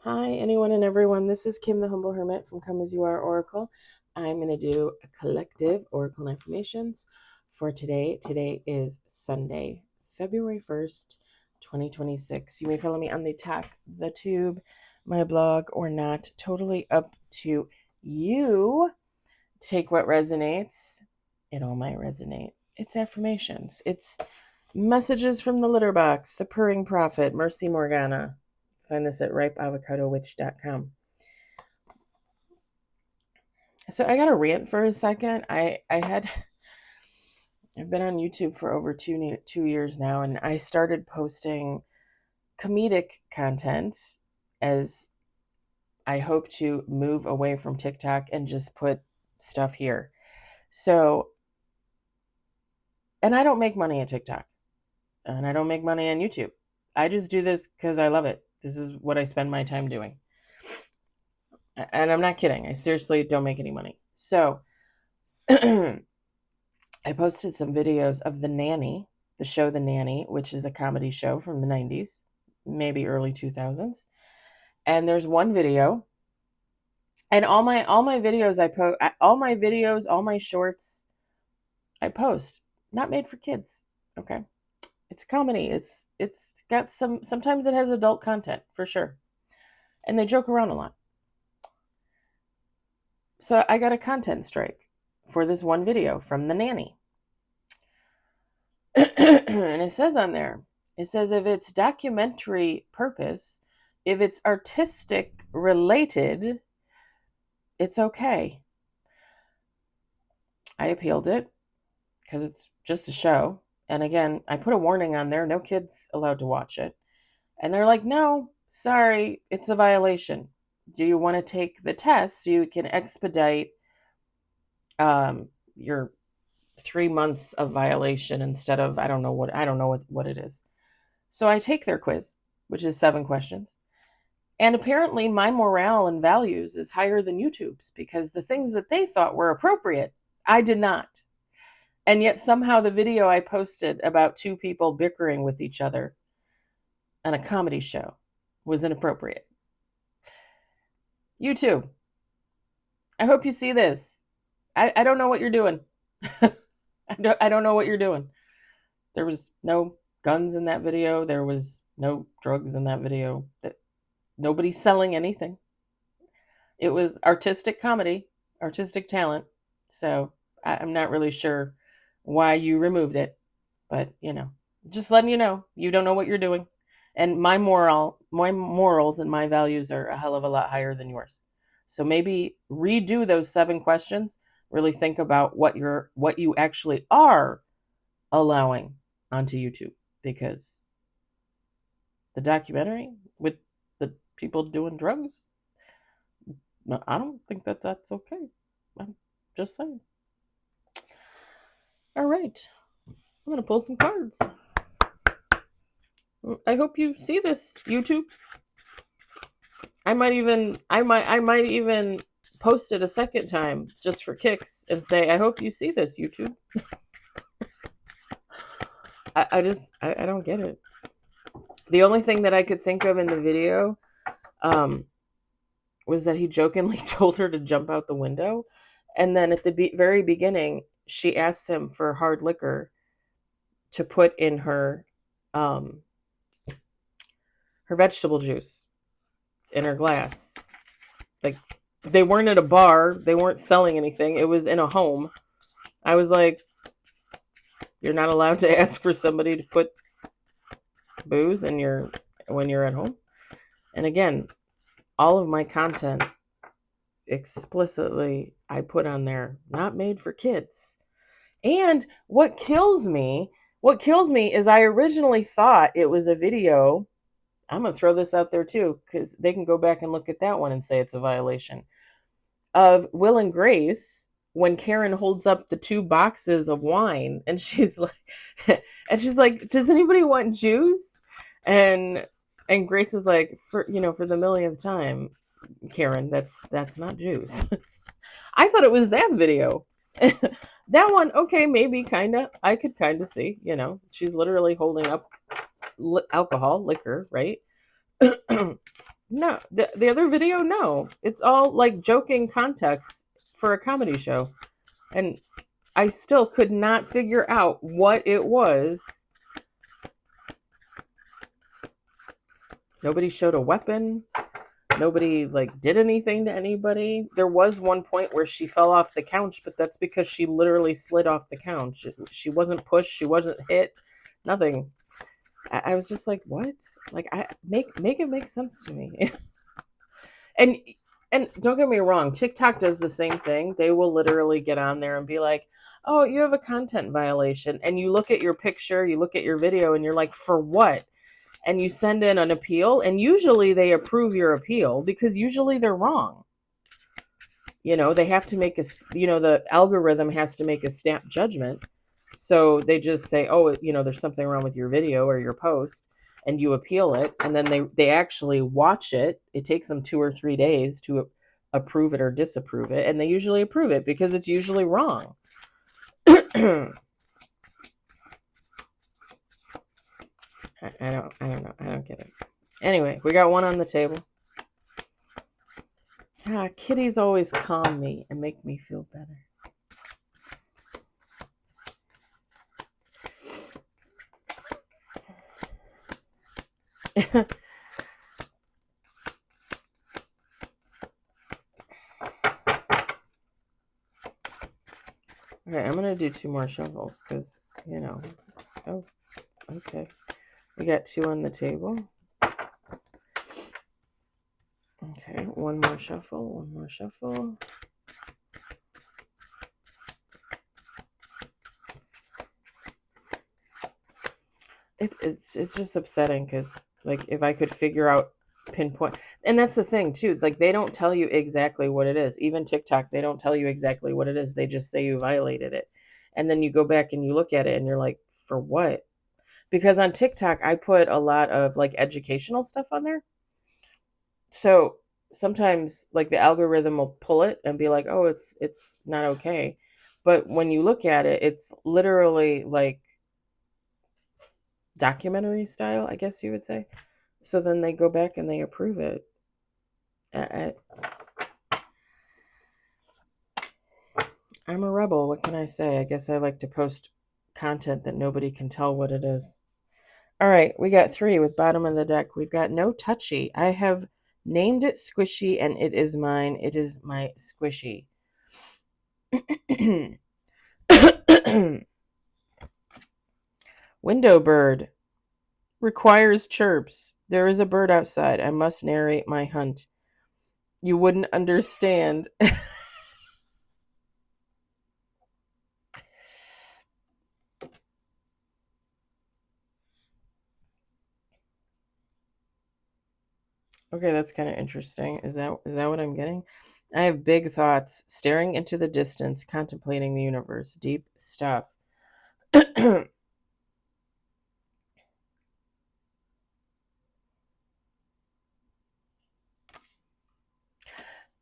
Hi, anyone and everyone. This is Kim, the Humble Hermit from Come As You Are Oracle. I'm going to do a collective Oracle and affirmations for today. Today is Sunday, February 1st, 2026. You may follow me on the tube, my blog, or not. Totally up to you. Take what resonates. It all might resonate. It's affirmations. It's messages from the litter box, the purring prophet, Mercy Morgana. Find this at ripeavocadowitch.com. So I got to rant for a second. I've been on YouTube for over 2 years now, and I started posting comedic content as I hope to move away from TikTok and just put stuff here. So, and I don't make money at TikTok, and I don't make money on YouTube. I just do this because I love it. This is what I spend my time doing. And I'm not kidding. I seriously don't make any money. So I posted some videos of The Nanny, the show The Nanny, which is a comedy show from the 90s, maybe early 2000s. And there's one video, and all my videos all my shorts I post, not made for kids. Okay? It's a comedy. It's got sometimes it has adult content for sure. And they joke around a lot. So I got a content strike for this one video from The Nanny. And it says on there, it says if it's documentary purpose, if it's artistic related, it's okay. I appealed it because it's just a show. And again, I put a warning on there, no kids allowed to watch it. And they're like, no, sorry, it's a violation. Do you want to take the test so you can expedite your 3 months of violation instead of I don't know what it is. So I take their quiz, which is 7 questions. And apparently my morale and values is higher than YouTube's because the things that they thought were appropriate, I did not. And yet somehow the video I posted about 2 people bickering with each other on a comedy show was inappropriate. YouTube, I hope you see this. I don't know what you're doing. I don't know what you're doing. There was no guns in that video. There was no drugs in that video. Nobody's selling anything. It was artistic comedy, artistic talent. So I'm not really sure why you removed it. But, just letting you know, you don't know what you're doing. And my morals and my values are a hell of a lot higher than yours. So maybe redo those 7 questions. Really think about what you actually are allowing onto YouTube, because the documentary with the people doing drugs, no, I don't think that's okay. I'm just saying. All right, I'm gonna pull some cards. I hope you see this, YouTube. I might even post it a second time just for kicks and say, I hope you see this, YouTube. I don't get it. The only thing that I could think of in the video was that he jokingly told her to jump out the window. And then at the very beginning, she asked him for hard liquor to put in her vegetable juice in her glass. Like, they weren't at a bar. They weren't selling anything. It was in a home. I was like, you're not allowed to ask for somebody to put booze in when you're at home. And again, all of my content explicitly I put on there, not made for kids. And what kills me is I originally thought it was a video. I'm going to throw this out there too, because they can go back and look at that one and say it's a violation. Of Will and Grace, when Karen holds up the 2 boxes of wine and she's like, does anybody want juice? And Grace is like, for the millionth time, Karen, that's not juice. I thought it was that video. That one, okay, maybe I could kind of see, she's literally holding up alcohol, liquor, right? No, the other video, no. It's all like joking context for a comedy show. And I still could not figure out what it was. Nobody showed a weapon. Nobody like did anything to anybody. There was one point where she fell off the couch, but that's because she literally slid off the couch. She wasn't pushed. She wasn't hit. Nothing. I was just like, what? Like, I make it make sense to me. and and don't get me wrong, TikTok does the same thing. They will literally get on there and be like, "Oh, you have a content violation," and you look at your picture, you look at your video, and you're like, "For what?" And you send in an appeal, and usually they approve your appeal because usually they're wrong. They have to make the algorithm has to make a snap judgment. So they just say, oh, there's something wrong with your video or your post, and you appeal it, and then they actually watch it. It takes them 2 or 3 days to approve it or disapprove it, and they usually approve it because it's usually wrong. I don't know. I don't get it. Anyway, we got one on the table. Kitties always calm me and make me feel better. Okay, I'm going to do 2 more shuffles because, oh, okay. We got 2 on the table. Okay, one more shuffle. It's just upsetting because, like, if I could figure out pinpoint, and that's the thing too, like, they don't tell you exactly what it is. Even TikTok, they don't tell you exactly what it is. They just say you violated it, and then you go back and you look at it and you're like, for what? Because on TikTok, I put a lot of like educational stuff on there. So sometimes like the algorithm will pull it and be like, oh, it's not okay. But when you look at it, it's literally like documentary style, I guess you would say. So then they go back and they approve it. I'm a rebel. What can I say? I guess I like to post content that nobody can tell what it is. All right, we got 3 with bottom of the deck. We've got no touchy. I have named it Squishy, and it is mine. It is my Squishy. Window bird requires chirps. There is a bird outside. I must narrate my hunt. You wouldn't understand. Okay, that's kind of interesting. Is that what I'm getting? I have big thoughts, staring into the distance, contemplating the universe. Deep stuff.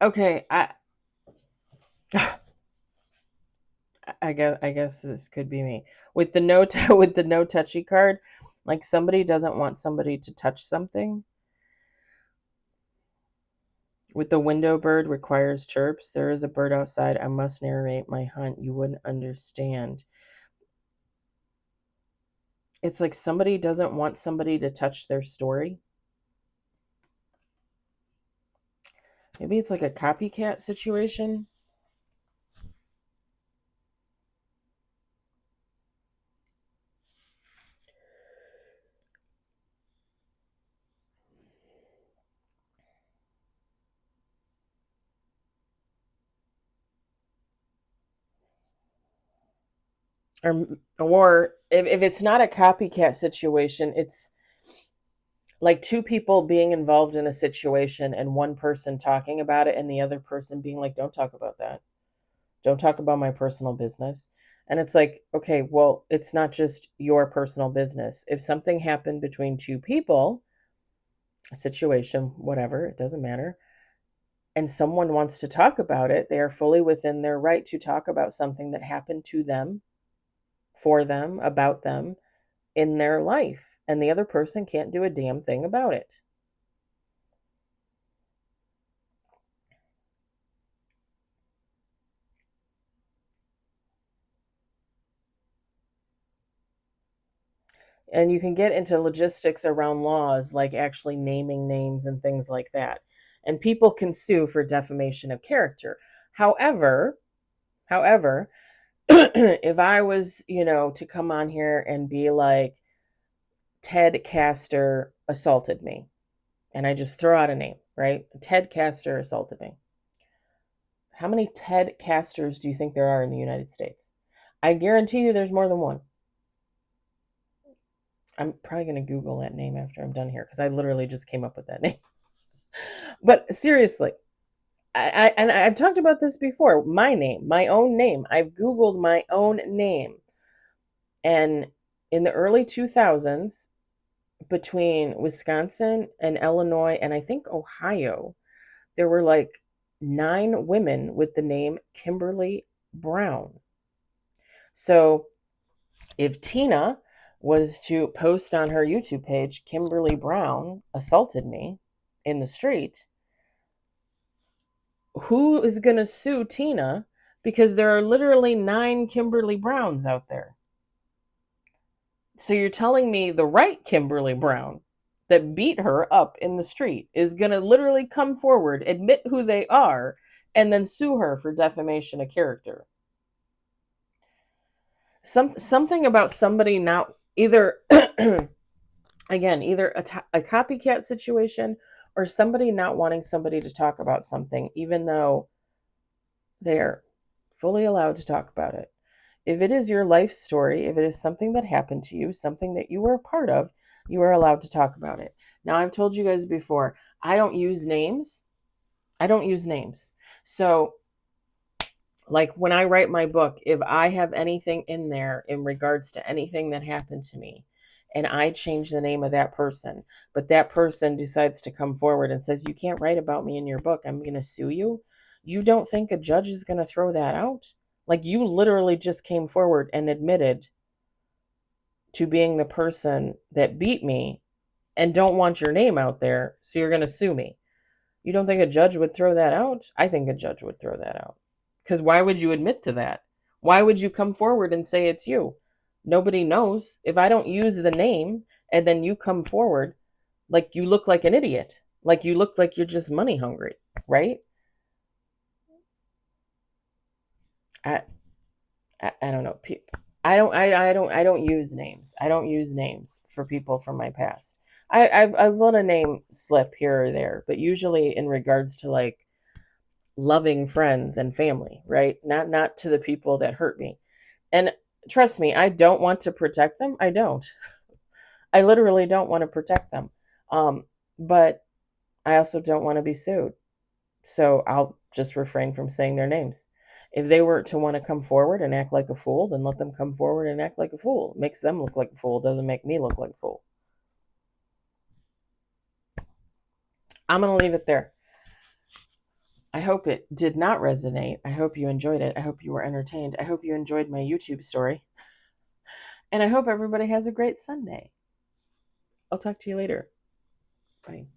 Okay, I guess this could be me with the with the no touchy card. Like, somebody doesn't want somebody to touch something. With the window bird requires chirps. There is a bird outside. I must narrate my hunt. You wouldn't understand. It's like somebody doesn't want somebody to touch their story. Maybe it's like a copycat situation. Or if it's not a copycat situation, it's like 2 people being involved in a situation and one person talking about it and the other person being like, don't talk about that. Don't talk about my personal business. And it's like, okay, well, it's not just your personal business. If something happened between 2 people, a situation, whatever, it doesn't matter, and someone wants to talk about it, they are fully within their right to talk about something that happened to them, for them, about them, in their life. And the other person can't do a damn thing about it. And you can get into logistics around laws, like actually naming names and things like that. And people can sue for defamation of character. However, if I was, to come on here and be like, Ted Castor assaulted me, and I just throw out a name, right? Ted Castor assaulted me. How many Ted Castors do you think there are in the United States? I guarantee you there's more than one. I'm probably going to Google that name after I'm done here, because I literally just came up with that name. But seriously, and I've talked about this before. My name, my own name. I've Googled my own name. And in the early 2000s, between Wisconsin and Illinois, and I think Ohio, there were like 9 women with the name Kimberly Brown. So if Tina was to post on her YouTube page, Kimberly Brown assaulted me in the street, who is going to sue Tina? Because there are literally 9 Kimberly Browns out there. So you're telling me the right Kimberly Brown that beat her up in the street is going to literally come forward, admit who they are, and then sue her for defamation of character? Something about somebody not either, again, either a copycat situation, or somebody not wanting somebody to talk about something, even though they're fully allowed to talk about it. If it is your life story, if it is something that happened to you, something that you were a part of, you are allowed to talk about it. Now, I've told you guys before, I don't use names. So, like when I write my book, if I have anything in there in regards to anything that happened to me, and I change the name of that person, but that person decides to come forward and says, you can't write about me in your book, I'm going to sue you. You don't think a judge is going to throw that out? Like, you literally just came forward and admitted to being the person that beat me and don't want your name out there, so you're going to sue me. You don't think a judge would throw that out? I think a judge would throw that out. Because why would you admit to that? Why would you come forward and say it's you? Nobody knows. If I don't use the name and then you come forward, like, you look like an idiot. Like, you look like you're just money hungry, right? I don't know. I don't use names. I don't use names for people from my past. I've let a name slip here or there, but usually in regards to like loving friends and family, right? Not to the people that hurt me. And trust me, I don't want to protect them. I don't. I literally don't want to protect them. But I also don't want to be sued. So I'll just refrain from saying their names. If they were to want to come forward and act like a fool, then let them come forward and act like a fool. It makes them look like a fool. It doesn't make me look like a fool. I'm going to leave it there. I hope it did not resonate. I hope you enjoyed it. I hope you were entertained. I hope you enjoyed my YouTube story. And I hope everybody has a great Sunday. I'll talk to you later. Bye.